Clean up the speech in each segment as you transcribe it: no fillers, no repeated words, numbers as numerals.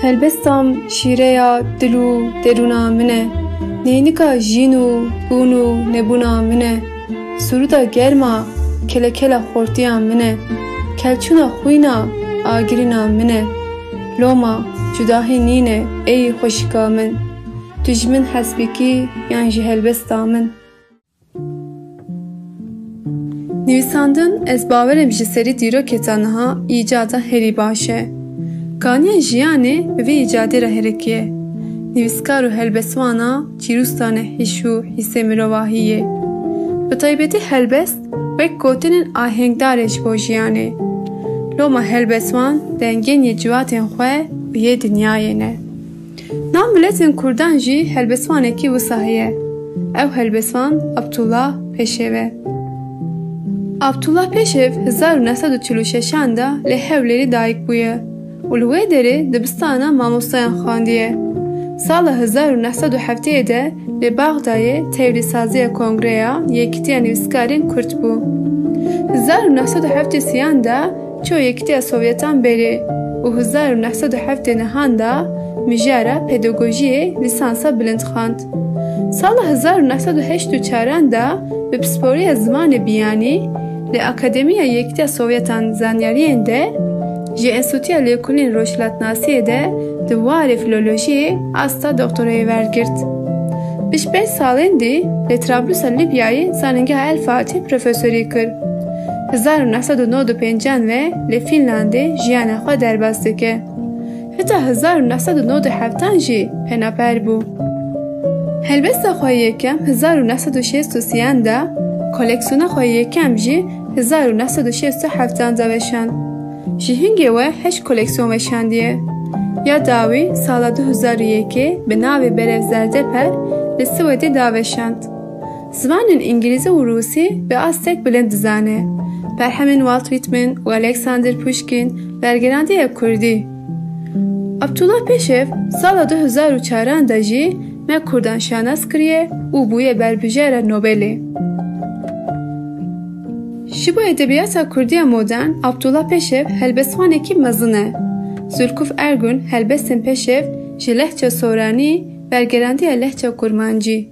Helbestam şîreya dil û derûna min e, neynika jîn û bûn û nebûna min e, suruda germa kelekela xortiya min e, kelçûna xwîna agirîna min e, loma cudahî nîne ey xweşika min, tu ji min hesbikî yan ji helbesta min. Nivîsandin ez bawerim ji serî dîroketa niha îcada herî baş e. Kaniya jiyanê bi vê îcadê re herekiye. Nivîskar û helbestwana çîrûstane hîş û hîsê mirovahî ye. Bi taybetî helbest wek gotinên ahengdarê ji bo jiyanê. Loma helbestwan dengên yê ciwatên xwe bi yê dinyayê ne. Nav miletên Kurdan jî helbestwanekî wisa heye. Ew helbestwan Abdullah Pêşev e. Abdullah Pêşev 1946 da li Hewlêrê dayîk bûye û li wê derê dibistana mamostayan xandiye. Sala 1907 de li Baxdayê tevlîsaziya Kongreya Yekîtiya Nivîskarên Kurd bû. 1973 da çû Yekîtiya Sovyetan berê û 1907 nihan da mijara pedagojiyê lîsansa bilind xwand. Sala 1984 da bi pisporiya zimanê biyanî li Akademiya Yekîtiya Sovyetan Zanyariyên de ji Enstitûya Lêkolîn Rojhilatnasiyê de di warê filolojiyê asta doktorayê wergirt. 25 salên dî li Trablusa Libyayê zanîngeha El Fatî profesorî kir. 1995 ve li Fînlandê jiyana xwe derbas dike. Heta 1997 jî penaper bû. Helbesta xwe yekem 1966 da, koleksiyona xwe yekem jî 1967 da veşand. Ji hingê we 8 koleksiyon veşandiye. Ya dawî sala 2001 bi navê Berev Zerdeper li Swêdê da veşand. Zimanên İngilîzî û Rûsî bi astek bilind dizane. Benjamin Walt Whitman û Alexander Pushkin bergerandiya Kurdî. Abdullah Pêşev sala 2004 da jî me Kurdan şanas kiriye û bûye berbijêra Nobelê. Ji bo edebiyata Kurdiya modern Abdullah Pêşev helbestwanekî mezin e. Zülkuf Ergun helbestên Pêşev ji lehça Soranî bergerandiya lehça Kurmancî.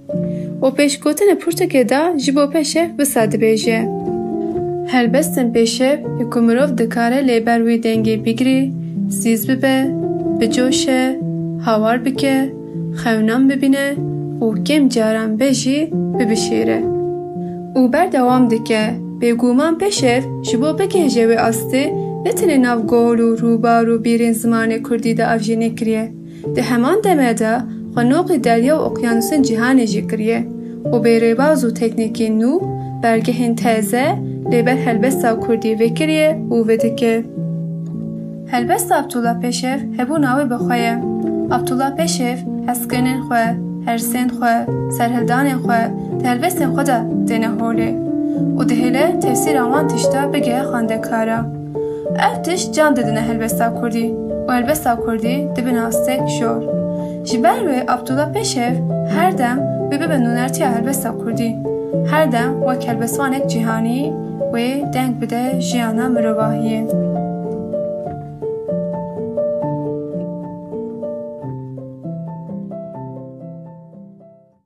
O pêşgotinê Pirtûkê da ji bo Pêşev wisa dibêje. Helbestên Pêşev ji ku mirov dikare lêber wî dengê bigirî, sîz bibe, bicoşe, hawar bike, xewnan bibîne û kêm caran be jî bibişêre. û berdewam dike. Bêguman Pêşev ji bo bigêje wê astê ne tenê nav gol û rûbar û bîrên zimanê Kurdî de ev jî nekiriye. Di heman demê de xwenoqê derya û okyanusên cîhanê jî kiriye û bêrêbaz û teknîkên nû bergehên teze lêber helbesta Kurdî vekiriye û vedike. Helbesta Abdullah Pêşev hebûna wê bi xwe ye. Abdullah Pêşev hezkirinên xwe, hersên xwe, serhildanên xwe di helbestên xwe de dêne holê û dihêle tefsîra wan tişta bigehe xwendekara. Ev tişt can didine helbesta Kurdî û helbesta Kurdî dibin astek jor. Ji ber wê Abdullah Pêşev her dem bibe nûnertiya helbesta Kurdî. Her dem wek helbestwanek cîhanî wê deng bide jiyana mirovahiyê.